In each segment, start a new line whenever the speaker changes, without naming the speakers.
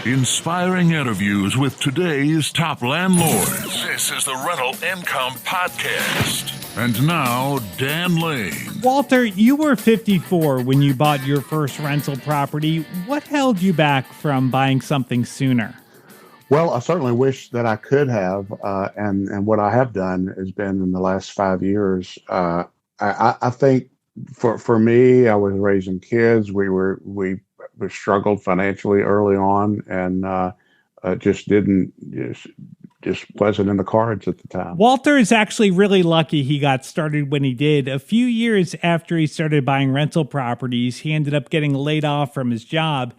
Inspiring interviews with today's top landlords. This is the Rental Income Podcast. And now, Dan Lane.
Walter, you were 54 when you bought your first rental property. What held you back from buying something sooner?
Well, I certainly wish that I could have, and what I have done has been in the last 5 years. I think for me, I was raising kids. We struggled financially early on, and just wasn't in the cards at the time.
Walter is actually really lucky he got started when he did. A few years after he started buying rental properties, he ended up getting laid off from his job,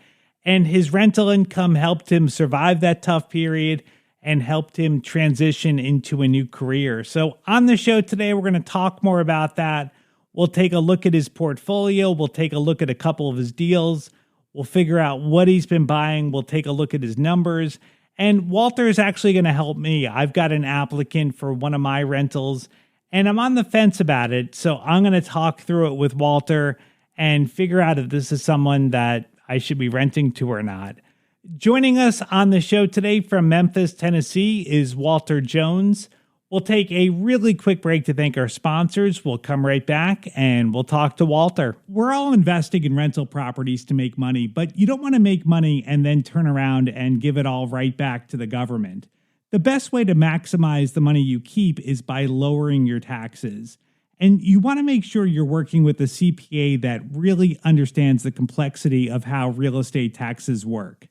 and his rental income helped him survive that tough period and helped him transition into a new career. So on the show today, we're going to talk more about that. We'll take a look at his portfolio. We'll take a look at a couple of his deals. We'll figure out what he's been buying. We'll take a look at his numbers. And Walter is actually going to help me. I've got an applicant for one of my rentals, and I'm on the fence about it. So I'm going to talk through it with Walter and figure out if this is someone that I should be renting to or not. Joining us on the show today from Memphis, Tennessee is Walter Jones. We'll take a really quick break to thank our sponsors. We'll come right back and we'll talk to Walter. We're all investing in rental properties to make money, but you don't want to make money and then turn around and give it all right back to the government. The best way to maximize the money you keep is by lowering your taxes. And you want to make sure you're working with a CPA that really understands the complexity of how real estate taxes work.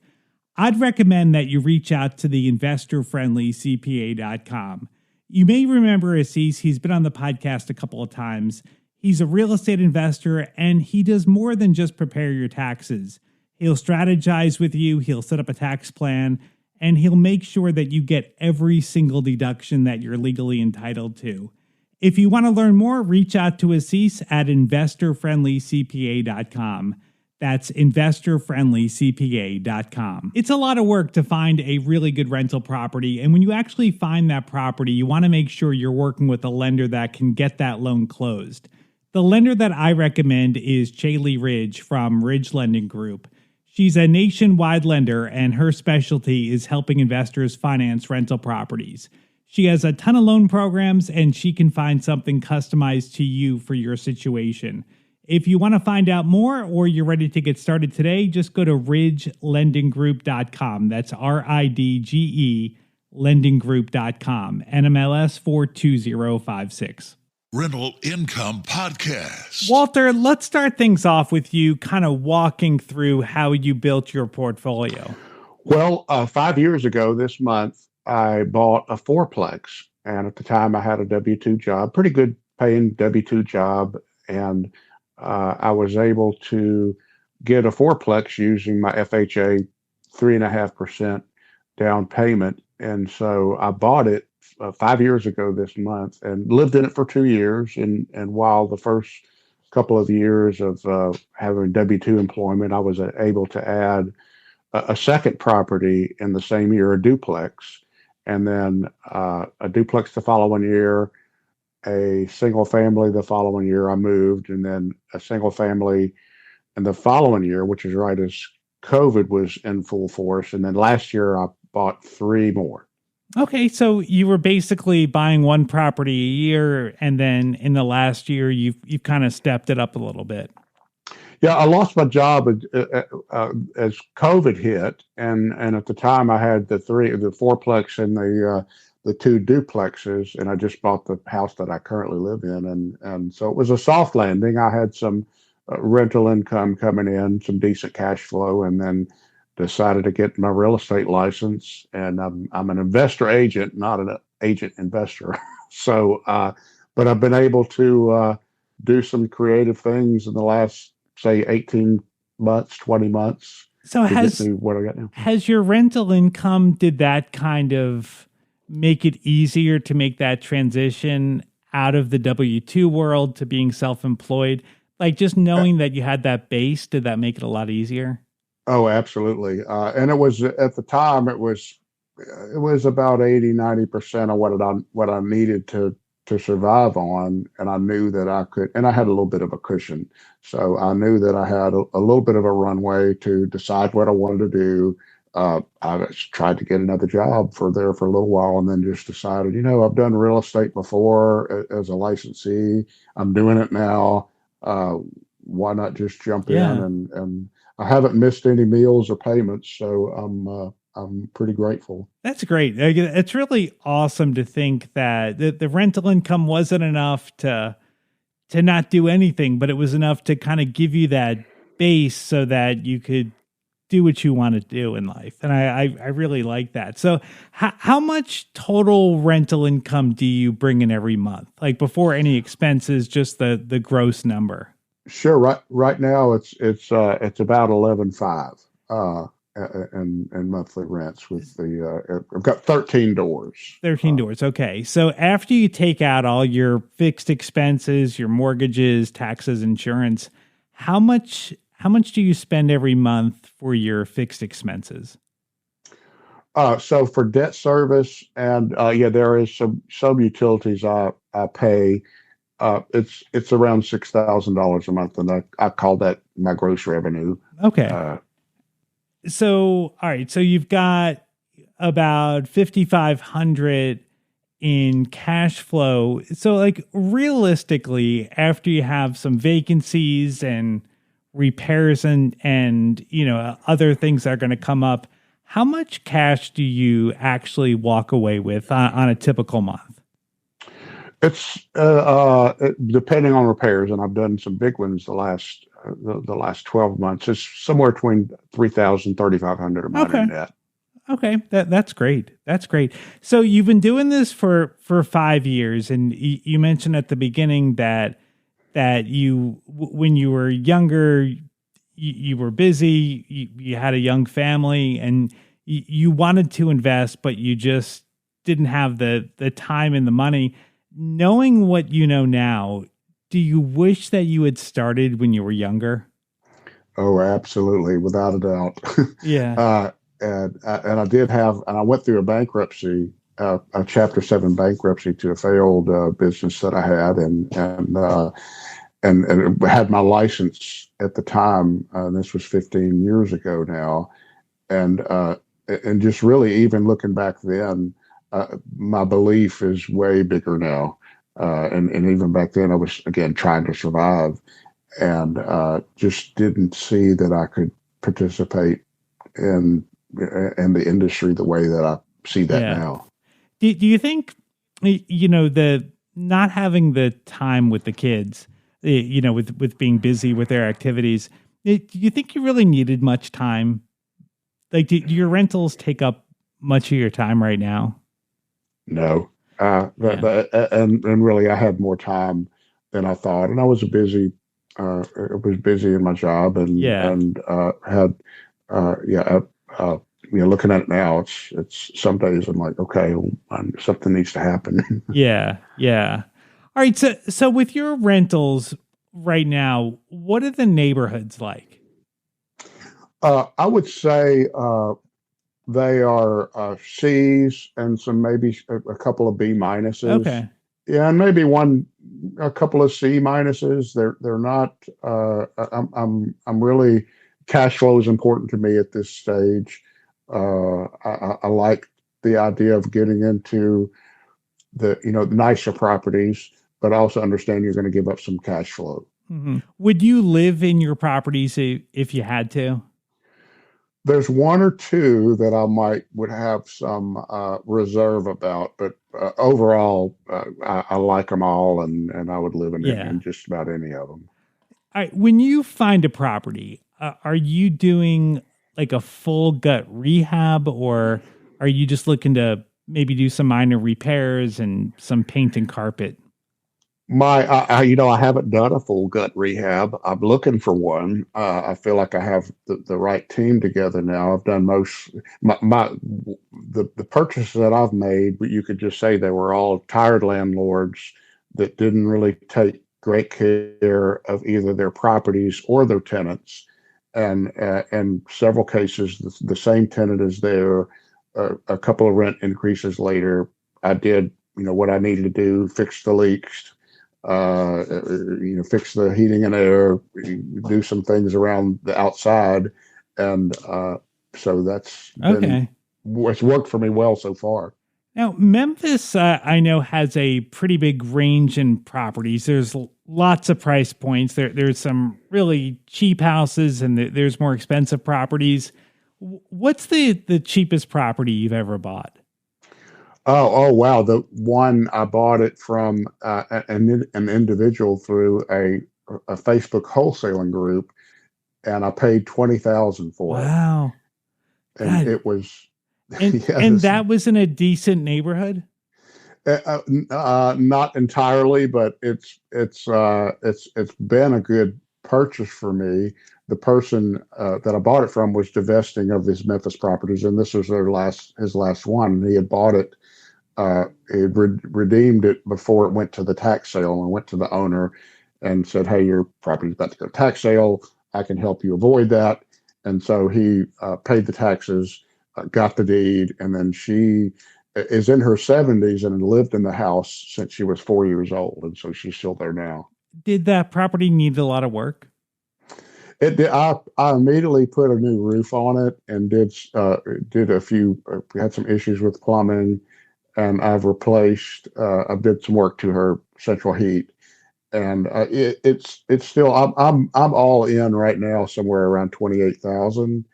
I'd recommend that you reach out to the investor-friendly-cpa.com. You may remember Assis. He's been on the podcast a couple of times. He's a real estate investor, and he does more than just prepare your taxes. He'll strategize with you, he'll set up a tax plan, and he'll make sure that you get every single deduction that you're legally entitled to. If you want to learn more, reach out to Assis at investorfriendlycpa.com. That's investorfriendlycpa.com. It's a lot of work to find a really good rental property, and when you actually find that property, you want to make sure you're working with a lender that can get that loan closed. The lender that I recommend is Chaley Ridge from Ridge Lending Group. She's a nationwide lender, and her specialty is helping investors finance rental properties. She has a ton of loan programs, and she can find something customized to you for your situation. If you want to find out more or you're ready to get started today, just go to ridgelendinggroup.com. That's RIDGE lendinggroup.com. NMLS 42056.
Rental Income Podcast.
Walter, let's start things off with you kind of walking through how you built your portfolio.
Well, 5 years ago this month, I bought a fourplex, and at the time I had a W-2 job, pretty good paying W-2 job, and I was able to get a fourplex using my FHA 3.5% down payment. And so I bought it 5 years ago this month and lived in it for 2 years. And while the first couple of years of having W-2 employment, I was able to add a second property in the same year, a duplex, and then a duplex the following year, a single family the following year I moved, and then a single family in the following year, which is right as COVID was in full force. And then last year I bought 3 more.
Okay, so you were basically buying one property a year, and then in the last year you've kind of stepped it up a little bit.
Yeah, I lost my job as COVID hit, and at the time I had the fourplex and the 2 duplexes, and I just bought the house that I currently live in, and so it was a soft landing. I had some rental income coming in, some decent cash flow, and then decided to get my real estate license. And I'm an investor agent, not an agent investor. So, but I've been able to do some creative things in the last, say, 18 months, 20 months.
So has your rental income, did that kind of make it easier to make that transition out of the W-2 world to being self-employed? Like just knowing that you had that base, did that make it a lot easier?
Oh, absolutely. And it was at the time, it was about 80-90% of what I needed to survive on. And I knew that I could, and I had a little bit of a cushion. So I knew that I had a little bit of a runway to decide what I wanted to do, I tried to get another job for a little while, and then just decided, I've done real estate before as a licensee. I'm doing it now. Why not just jump in?
Yeah.
And I haven't missed any meals or payments, so I'm pretty grateful.
That's great. Like, it's really awesome to think that the rental income wasn't enough to not do anything, but it was enough to kind of give you that base so that you could do what you want to do in life. And I really like that. So how much total rental income do you bring in every month? Like before any expenses, just the gross number.
Sure. Right now it's about 11.5 and monthly rents with I've got 13 doors.
13 doors. Okay. So after you take out all your fixed expenses, your mortgages, taxes, insurance, how much do you spend every month for your fixed expenses?
So for debt service and there is some utilities I pay. It's around $6,000 a month, and I call that my gross revenue.
Okay. So, all right. So you've got about 5,500 in cash flow. So like realistically, after you have some vacancies and repairs and other things that are going to come up, how much cash do you actually walk away with on a typical month?
It's depending on repairs, and I've done some big ones the last 12 months. It's somewhere between 3,000 3,500 a month in net.
Okay, that's great. That's great. So you've been doing this for 5 years, and you mentioned at the beginning that you, when you were younger, you were busy. You had a young family, and you wanted to invest, but you just didn't have the time and the money. Knowing what you know now, do you wish that you had started when you were younger?
Oh, absolutely, without a doubt.
Yeah.
And I did have, and I went through a bankruptcy, a Chapter 7 bankruptcy to a failed business that I had, and had my license at the time. This was 15 years ago now, and just really even looking back then, my belief is way bigger now. And even back then, I was again trying to survive, and just didn't see that I could participate in the industry the way that I see that now.
Do you think, the not having the time with the kids, with being busy with their activities, do you think you really needed much time? Like, do your rentals take up much of your time right now?
No. And really, I had more time than I thought, and I was busy. I was busy in my job, and had looking at it now, it's some days I'm like, okay, something needs to happen.
Yeah. All right. So with your rentals right now, what are the neighborhoods like?
I would say they are C's and some maybe a couple of B minuses.
Okay.
Yeah, and maybe a couple of C minuses. They're not. I'm really, cash flow is important to me at this stage. I like the idea of getting into the nicer properties, but I also understand you're going to give up some cash flow.
Mm-hmm. Would you live in your properties if you had to?
There's one or two that I would have some reserve about, but overall, I like them all, and I would live in just about any of them.
All right. When you find a property, are you doing like a full gut rehab, or are you just looking to maybe do some minor repairs and some paint and carpet?
I haven't done a full gut rehab. I'm looking for one. I feel like I have the right team together now. I've done the purchases that I've made, but you could just say they were all tired landlords that didn't really take great care of either their properties or their tenants. And in several cases, the same tenant is there. A couple of rent increases later, I did what I needed to do, fix the leaks, fix the heating and air, do some things around the outside, and So
Okay.
it's worked for me well so far.
Now, Memphis, I know, has a pretty big range in properties. There's lots of price points. There's some really cheap houses, and there's more expensive properties. What's the cheapest property you've ever bought?
Oh, wow. The one I bought it from an individual through a Facebook wholesaling group, and I paid 20,000 for it.
Wow,
And
God,
it was, yeah,
and
this,
that was in a decent neighborhood.
not entirely, but it's been a good purchase for me. The person that I bought it from was divesting of his Memphis properties, and this was his last one. He had bought it. He had redeemed it before it went to the tax sale, and went to the owner and said, "Hey, your property's about to go to tax sale. I can help you avoid that." And so he paid the taxes, got the deed, and then she is in her 70s and lived in the house since she was 4 years old, and so she's still there now.
Did that property need a lot of work?
I immediately put a new roof on it and did a few. We had some issues with plumbing, and I did some work to her central heat, and it's still. I'm all in right now, somewhere around 28,000,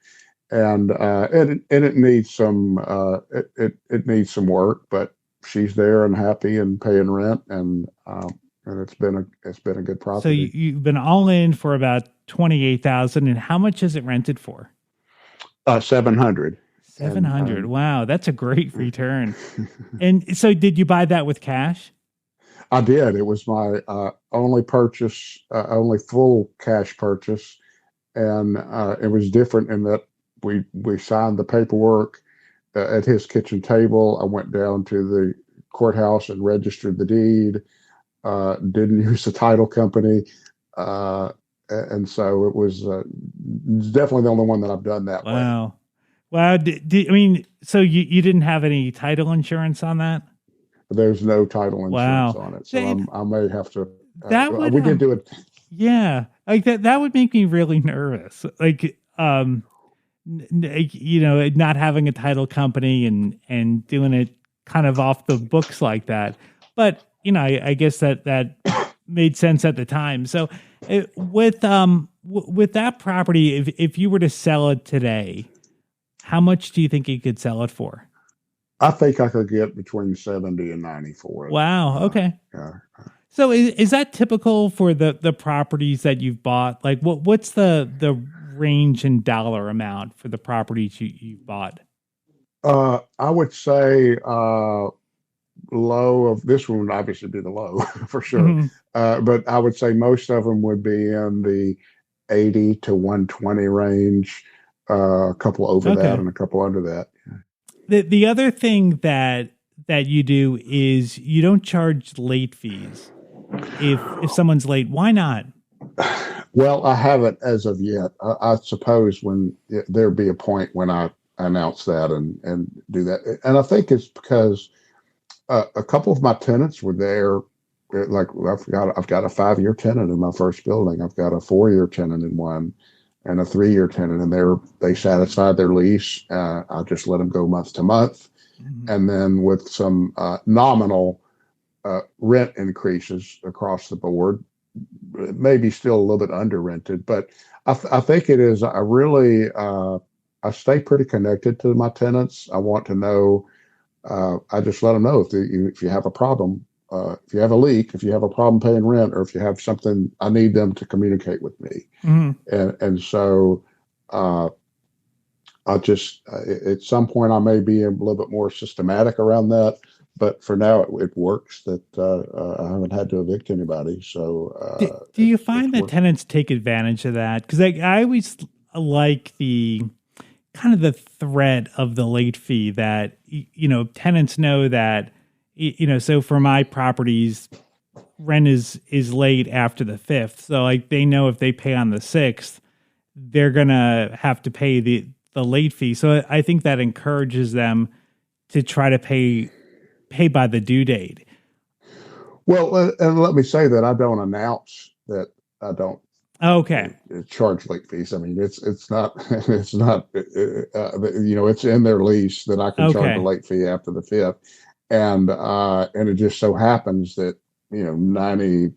and it needs it needs some work, but she's there and happy and paying rent, and it's been a good
So
property.
you've been all in for about 28,000, and how much is it rented for?
700,
Seven
and
hundred. Wow, that's a great return. And so, did you buy that with cash?
I did. It was my only full cash purchase, and it was different in that we signed the paperwork at his kitchen table. I went down to the courthouse and registered the deed. Didn't use the title company, and so it was definitely the only one that I've done that way.
Wow, wow. I mean, so you didn't have any title insurance on that?
There's no title insurance
Wow,
on it, so
that,
I may have to.
that would
We did do it.
yeah, like that would make me really nervous. Like not having a title company and doing it kind of off the books like that. But I guess that made sense at the time. So with that property, if you were to sell it today, how much do you think you could sell it for?
I think I could get between 70 and 90 for it.
Wow. Okay.
Yeah.
So is that typical for the properties that you've bought? Like what's the range in dollar amount for the properties you've bought?
I would say low of this one would obviously be the low for sure.
Hmm.
But I would say most of them would be in the 80 to 120 range, a couple over that
Okay.
and a couple under that.
The other thing that you do is you don't charge late fees if someone's late. Why not?
Well, I haven't as of yet. I suppose when there'd be a point when I announce that and do that. And I think it's because a couple of my tenants were there. Like I've got a 5 year tenant in my first building. I've got a 4 year tenant in one, and a 3 year tenant, and they satisfied their lease. I just let them go month to month,
Mhm.
and then with some nominal rent increases across the board, maybe still a little bit under rented, but I think it is. I stay pretty connected to my tenants. I want to know. I just let them know if you have a problem, if you have a leak, if you have a problem paying rent, or if you have something, I need them to communicate with me.
Mhm.
And so uh, I just at some point I may be a little bit more systematic around that. But for now, it works. That I haven't had to evict anybody, so
Do you
it's
find that
worked.
tenants take advantage of that? Because I always like the kind of the threat of the late fee that tenants know that so for my properties rent is late after the 5th, so like they know if they pay on the 6th they're gonna have to pay the late fee, so I think that encourages them to try to pay by the due date.
Well, and let me say that I don't announce that I don't
Okay.
charge late fees. I mean, it's not it's not it's in their lease that I can charge a
Okay.
late fee after the fifth, and it just so happens that 90%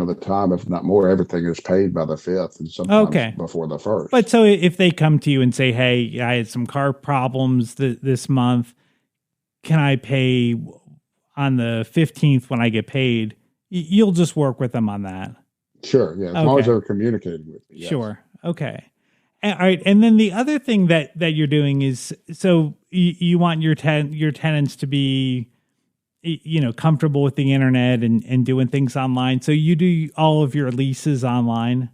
of the time, if not more, everything is paid by the fifth, and sometimes
Okay.
before the
But
first.
so if they come to you and say, "Hey, I had some car problems this month. Can I pay on the 15th when I get paid?" You'll just work with them on that.
Sure, yeah, as long as
Okay.
they're communicating with me, yes.
Sure. Okay. All right. And then the other thing that you're doing is, so you want your tenants to be, comfortable with the internet and doing things online. So you do all of your leases online.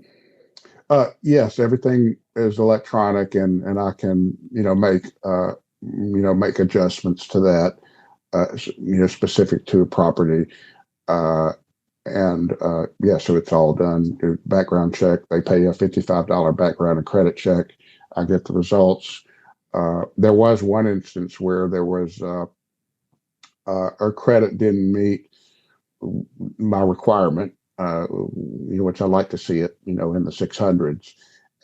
Yes, everything is electronic, and I can make adjustments to that, specific to a property. Uh, and yeah, so it's all done. Do background check. They pay a $55 background and credit check. I get the results. There was one instance where there was her credit didn't meet my requirement, which I like to see it, in the 600s,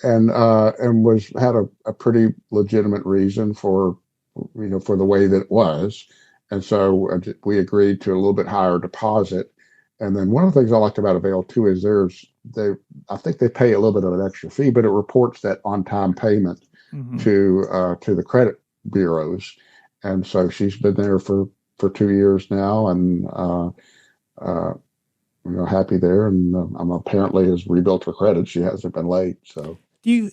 and was had a pretty legitimate reason for the way that it was, and so we agreed to a little bit higher deposit. And then one of the things I liked about Avail too is they I think they pay a little bit of an extra fee, but it reports that on time payment
Mm-hmm.
to the credit bureaus, and so she's been there for 2 years now, and uh, happy there, and I'm apparently has rebuilt her credit. She hasn't been late, so
Do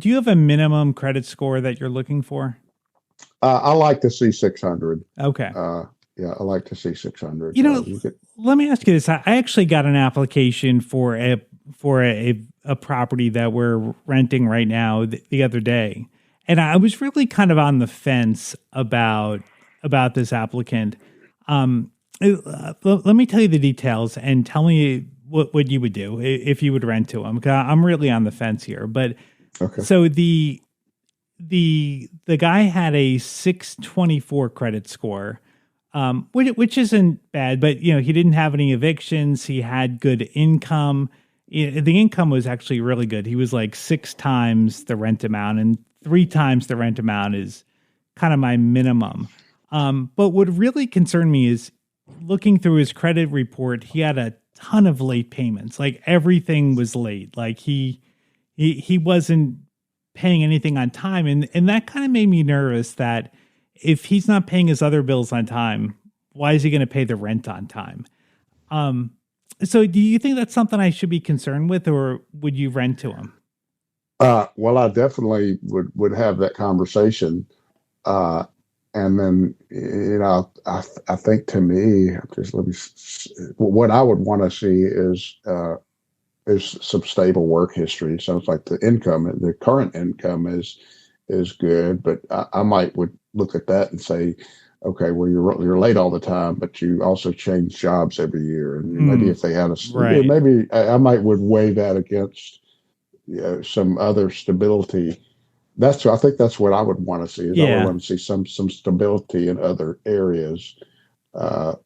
you have a minimum credit score that you're looking for?
I like to see 600.
Okay.
Yeah, I like to see 600.
You know,
You get
let me ask you this. I actually got an application for a property that we're renting right now the other day. And I was really kind of on the fence about this applicant. Let me tell you the details and tell me what you would do if you would rent to him. 'Cause I'm really on the fence here. But
okay.
so the guy had a 624 credit score, which isn't bad, but he didn't have any evictions. He had good income. The income was actually really good. He was like 6 times the rent amount, and 3 times the rent amount is kind of my minimum. But what really concerned me is looking through his credit report. He had a ton of late payments. Like everything was late. Like he wasn't paying anything on time, and that kind of made me nervous that if he's not paying his other bills on time, why is he going to pay the rent on time? So do you think that's something I should be concerned with, or would you rent to him?
Well, I definitely would have that conversation, uh, and then I think to me, just let me. What I would want to see is some stable work history. It sounds like the current income is good, but I might would look at that and say, okay, well you're late all the time, but you also change jobs every year, and maybe if they had
Right.
maybe I might would weigh that against some other stability. I think that's what I would want to see. Is I would
Yeah.
want to see some stability in other areas. I'm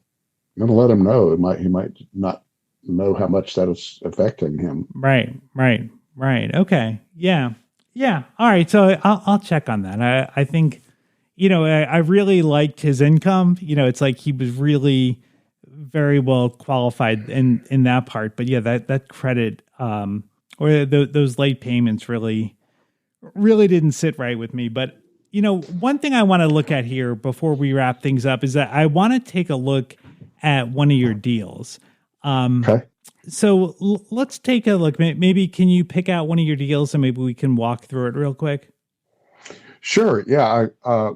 gonna let him know. He might not know how much that is affecting him.
Right. Right. Right. Okay. Yeah. Yeah. All right. So I'll check on that. I think, I really liked his income. It's like he was really very well qualified in that part. But yeah, that credit, or those late payments really didn't sit right with me. But one thing I want to look at here before we wrap things up is that I want to take a look at one of your deals.
Okay.
So let's take a look. Maybe can you pick out one of your deals and maybe we can walk through it real quick?
Sure. Yeah.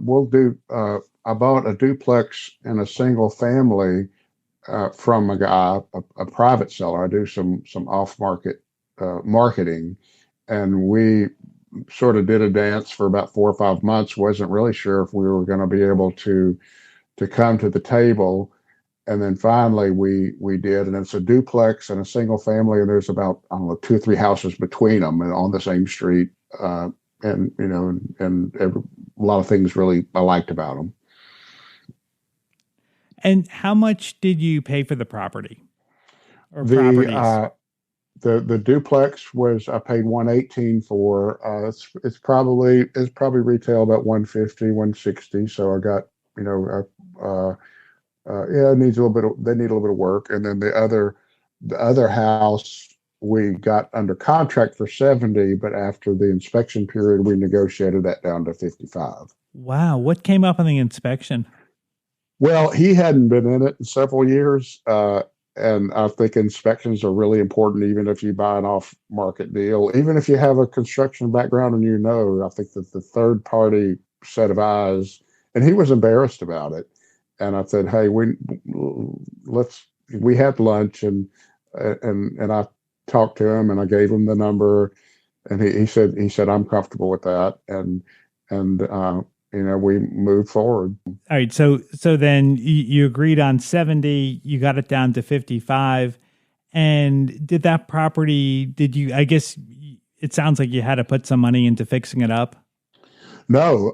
We'll do. I bought a duplex and a single family from a guy, a private seller. I do some off market marketing, and we sort of did a dance for about 4 or 5 months. Wasn't really sure if we were going to be able to come to the table, and then finally we did. And it's a duplex and a single family, and there's about, I don't know, 2 or 3 houses between them and on the same street. And a lot of things really I liked about them.
And how much did you pay for the property or
The
properties?
the duplex was I paid 118 for. It's probably retail about 150, 160. So I got yeah, it needs a little bit. They need a little bit of work. And then the other house we got under contract for 70, but after the inspection period, we negotiated that down to 55.
Wow. What came up on the inspection?
Well, he hadn't been in it in several years, and I think inspections are really important, even if you buy an off-market deal. Even if you have a construction background and I think that the third-party set of eyes, and he was embarrassed about it. And I said, "Hey, we had lunch, and I talked to him, and I gave him the number, and he said I'm comfortable with that, and we moved forward."
All right. So then you agreed on 70, you got it down to 55. And did that property, I guess it sounds like you had to put some money into fixing it up.
No,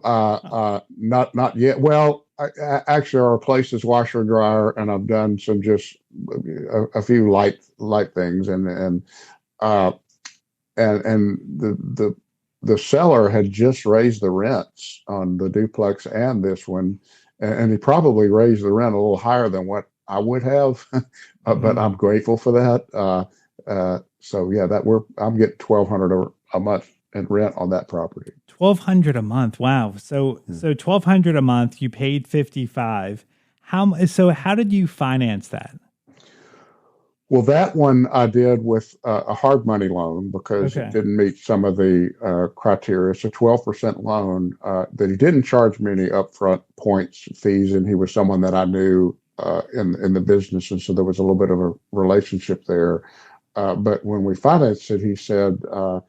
not yet. Well, actually, our place is washer and dryer, and I've done some just a few light things, uh, and the seller had just raised the rents on the duplex and this one, and he probably raised the rent a little higher than what I would have, but I'm grateful for that. So yeah, I'm getting $1,200 a month in rent on that property.
$1,200 a month. Wow. So $1,200 a month. You paid 55. How did you finance that?
Well, that one I did with a hard money loan because
Okay.
it didn't meet some of the criteria. It's a 12% loan that he didn't charge me any upfront points, fees, and he was someone that I knew in the business, and so there was a little bit of a relationship there. But when we financed it, he said I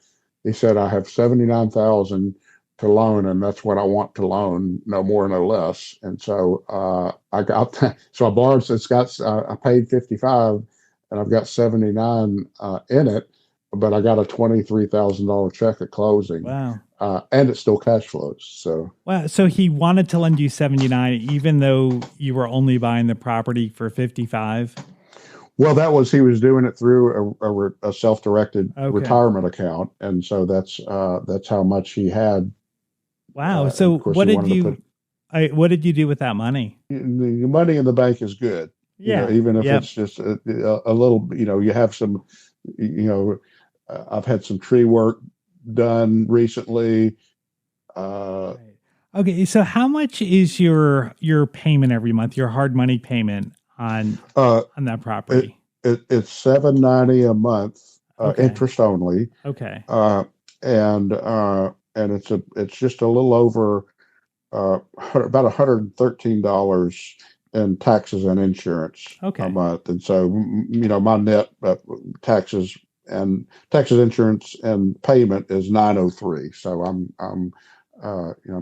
have 79,000 to loan, and that's what I want to loan, no more, no less. And so I got that. So I borrowed. So I paid 55. And I've got 79 in it, but I got a $23,000 check at closing.
Wow.
And it still cash flows. So
Wow. So he wanted to lend you 79, even though you were only buying the property for 55.
well, he was doing it through a self-directed
Okay.
retirement account, and so that's how much he had.
Wow. So
of course,
what
he
did
wanted to
what did you do with that money?
the money in the bank is good.
Yeah.
Even if
Yep.
it's just a little, you have some, I've had some tree work done recently.
Right. Okay. So how much is your payment every month? Your hard money payment on that property?
It's $790 a month,
Okay.
interest only,
Okay.
and it's just a little over about $113 in taxes and insurance
Okay.
a month, and so my net taxes, insurance, and payment is 903. So I'm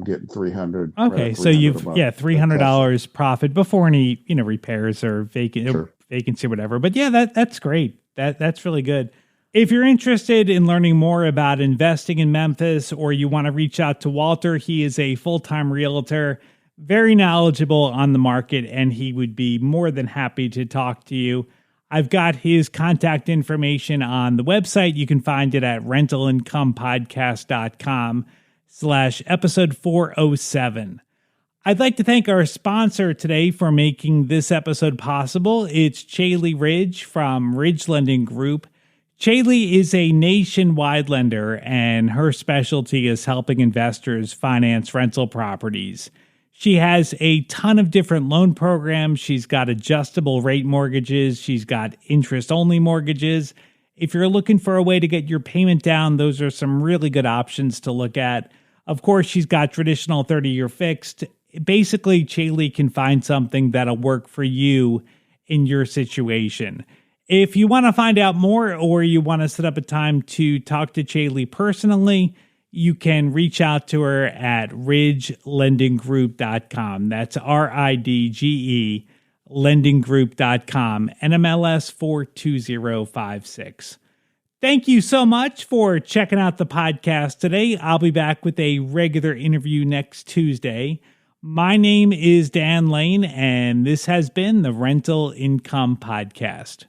getting 300.
Okay. So you've $300 profit before any repairs or vacancy or whatever. But yeah, that's great. That's really good. If you're interested in learning more about investing in Memphis, or you want to reach out to Walter, he is a full-time realtor, very knowledgeable on the market, and he would be more than happy to talk to you. I've got his contact information on the website. You can find it at rentalincomepodcast.com/episode 407. I'd like to thank our sponsor today for making this episode possible. It's Chaley Ridge from Ridge Lending Group. Chaley is a nationwide lender, and her specialty is helping investors finance rental properties. She has a ton of different loan programs. She's got adjustable rate mortgages. She's got interest-only mortgages. If you're looking for a way to get your payment down, those are some really good options to look at. Of course, she's got traditional 30-year fixed. Basically, Chaley can find something that'll work for you in your situation. If you want to find out more, or you want to set up a time to talk to Chaley personally, you can reach out to her at ridgelendinggroup.com. That's RIDGE lendinggroup.com, NMLS 42056. Thank you so much for checking out the podcast today. I'll be back with a regular interview next Tuesday. My name is Dan Lane, and this has been the Rental Income Podcast.